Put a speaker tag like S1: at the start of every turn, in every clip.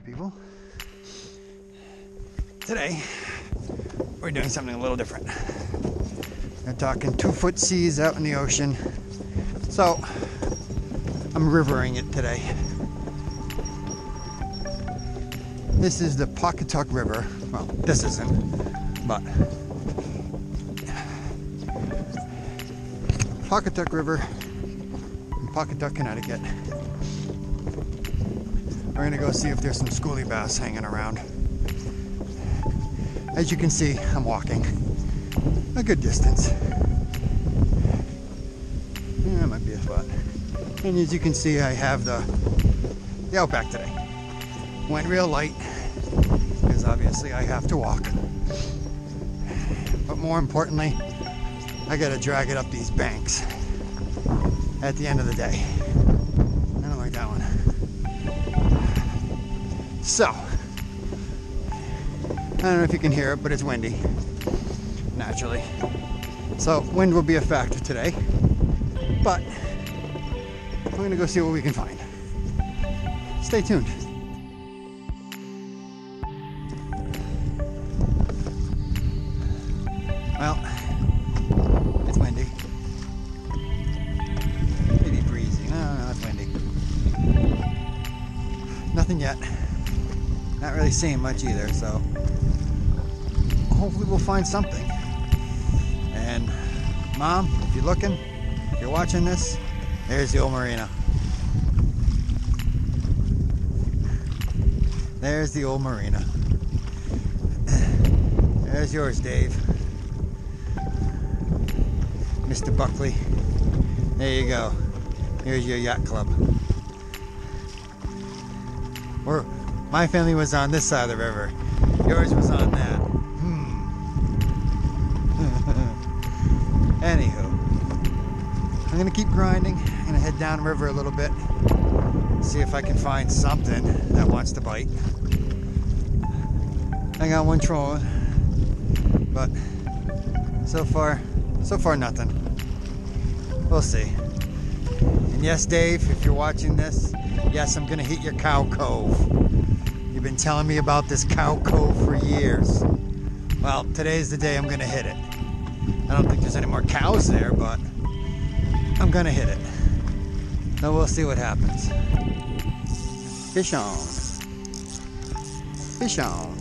S1: people. Today, we're doing something a little different. We're talking 2-foot seas out in the ocean. So, I'm rivering it today. This is the Pawcatuck River. Well, this isn't, but Pawcatuck River in Pawcatuck, Connecticut. We're gonna go see if there's some schoolie bass hanging around. As you can see, I'm walking a good distance. Yeah, that might be a spot. And as you can see, I have the Outback today. Went real light, because obviously I have to walk. But more importantly, I gotta drag it up these banks at the end of the day. I don't like that one. So, I don't know if you can hear it, but it's windy, naturally. So, wind will be a factor today, but we're gonna go see what we can find. Stay tuned. Well, it's windy. Maybe breezy. No, it's windy. Nothing yet. Not really seeing much either, so hopefully we'll find something. And Mom, if you're looking, if you're watching this, there's the old Marina. There's the old Marina. There's yours, Dave. Mr. Buckley. There you go. Here's your yacht club. My family was on this side of the river. Yours was on that. Anywho, I'm gonna keep grinding. I'm gonna head downriver a little bit. See if I can find something that wants to bite. I got one trolling, but so far nothing. We'll see. And yes, Dave, if you're watching this, yes, I'm gonna hit your cow cove. You've been telling me about this cow cove for years. Well, today's the day I'm gonna hit it. I don't think there's any more cows there, but I'm gonna hit it. So we'll see what happens. Fish on. Fish on.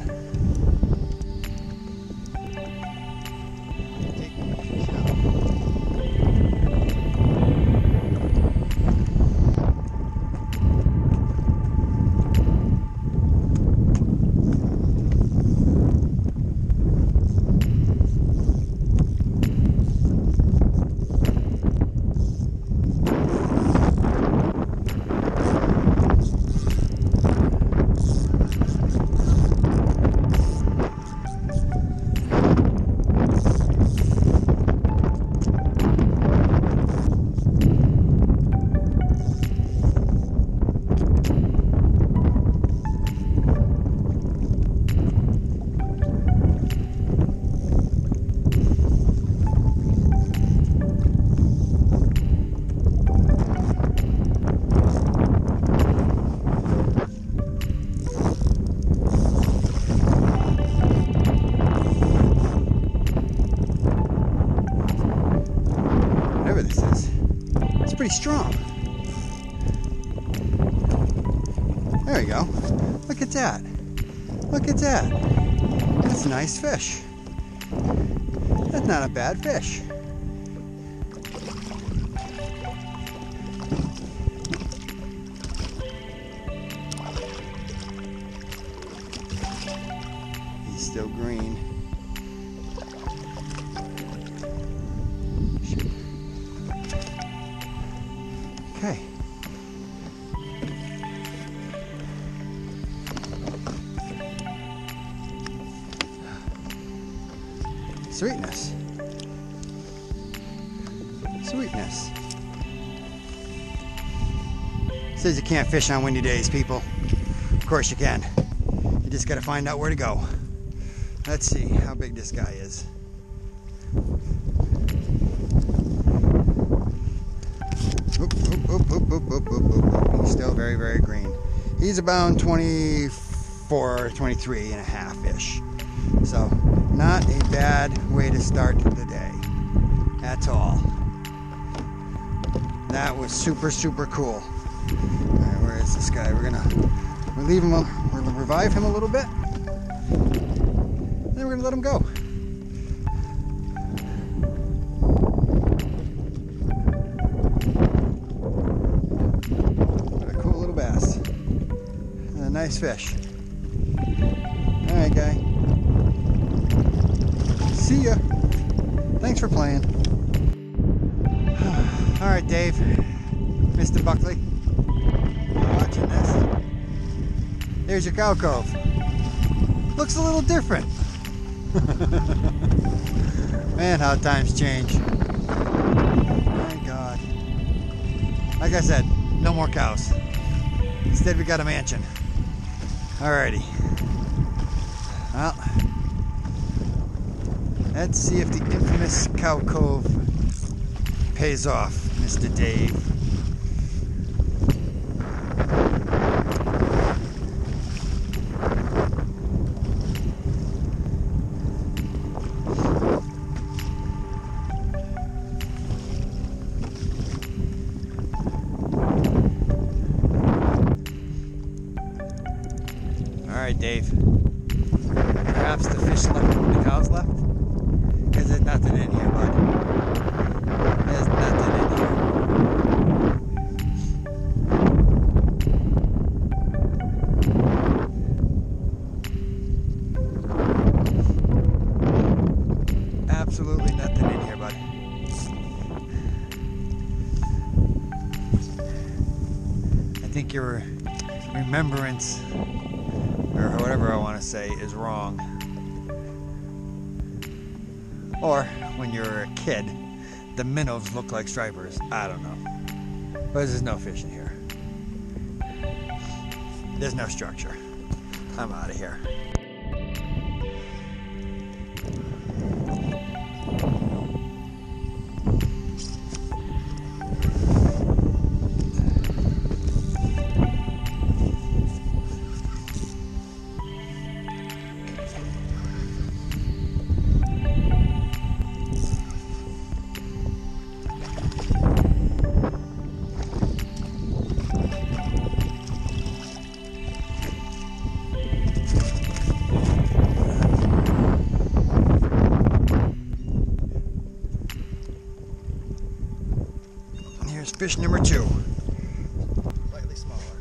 S1: Pretty strong. There we go. Look at that. Look at that. That's a nice fish. That's not a bad fish. He's still green. Okay. Sweetness. Sweetness. Says you can't fish on windy days, people. Of course you can. You just gotta find out where to go. Let's see how big this guy is. Oop, oop, oop, oop, oop, oop, oop, oop, oop. He's still very, very green. He's about 24 24, 23 and a half-ish. So not a bad way to start the day at all. That was super, super cool. All right, where is this guy? We'll leave him, we'll revive him a little bit. Then we're gonna let him go. What a cool little bass. And a nice fish. All right, guy. See ya. Thanks for playing. All right, Dave. Mr. Buckley. Watching this. There's your cow cove. Looks a little different. Man, how times change. My God. Like I said, no more cows. Instead, we got a mansion. Alrighty. Well, let's see if the infamous cow cove pays off, Mr. Dave. All right, Dave. Perhaps the fish left when the cows left? Because there's nothing in here, bud. There's nothing in here. Absolutely nothing in here, bud. I think your remembrance, or whatever I want to say, is wrong. Or when you were a kid, the minnows look like stripers. I don't know. But there's no fish in here. There's no structure. I'm out of here. Fish number 2. Slightly smaller.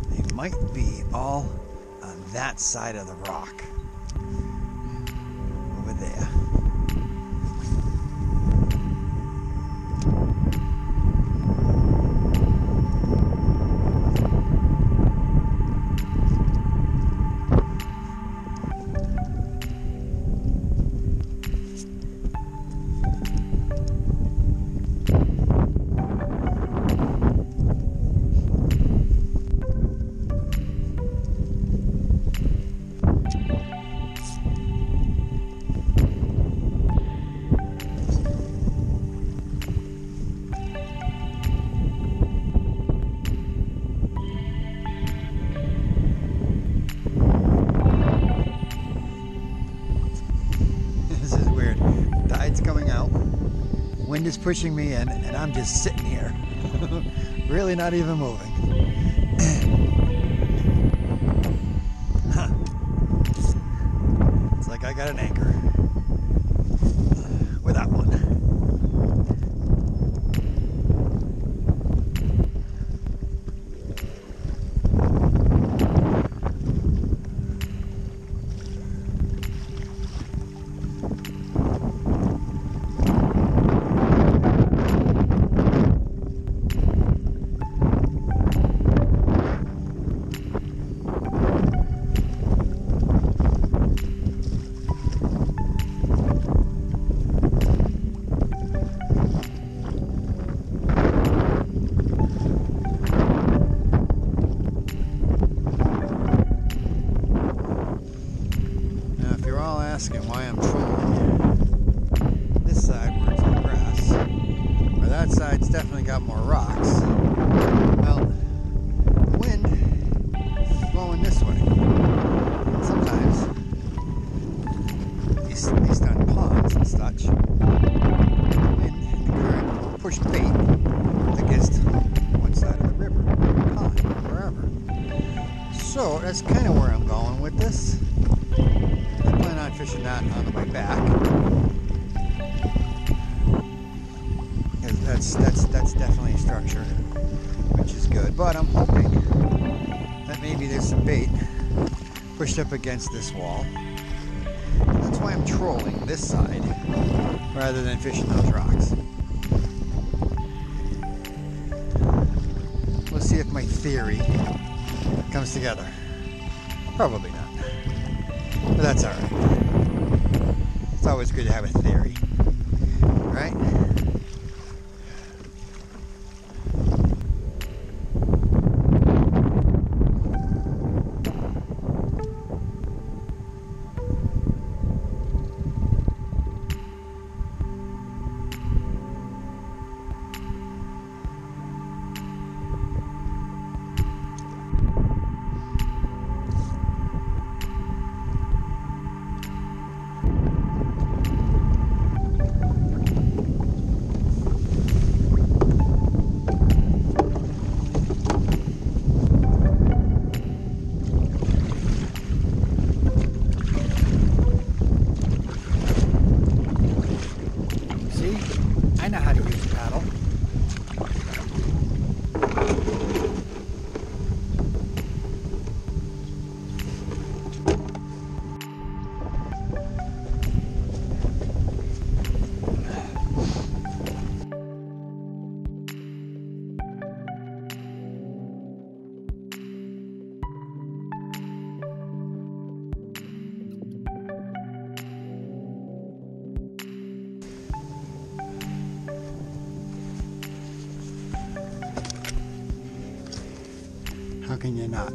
S1: They might be all on that side of the rock. Over there. Wind is pushing me in, and I'm just sitting here, really not even moving. It's like I got an anchor with that one. So that's kind of where I'm going with this. I plan on fishing that on the way back. That's definitely a structure, which is good. But I'm hoping that maybe there's some bait pushed up against this wall. That's why I'm trolling this side rather than fishing those rocks. We'll see if my theory comes together. Probably not. But that's alright. It's always good to have a theory. Right? I know how to use a paddle. How can you not?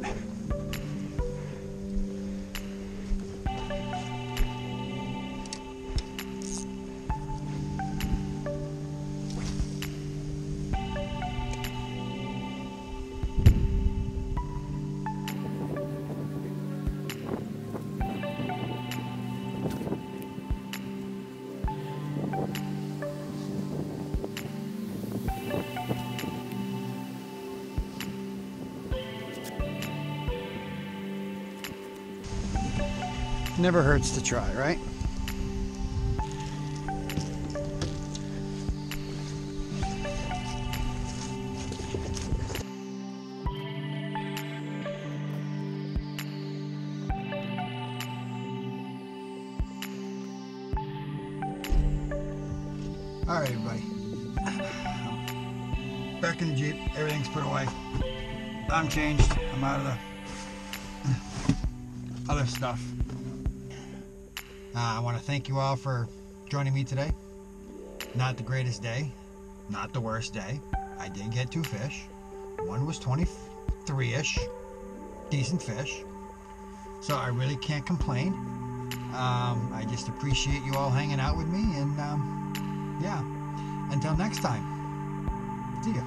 S1: Never hurts to try, right? All right, everybody. Back in the Jeep. Everything's put away. I'm changed. I'm out of the other stuff. I want to thank you all for joining me today. Not the greatest day, not the worst day. I did get 2 fish. One was 23-ish, decent fish. So I really can't complain. I just appreciate you all hanging out with me, and yeah, until next time, see ya.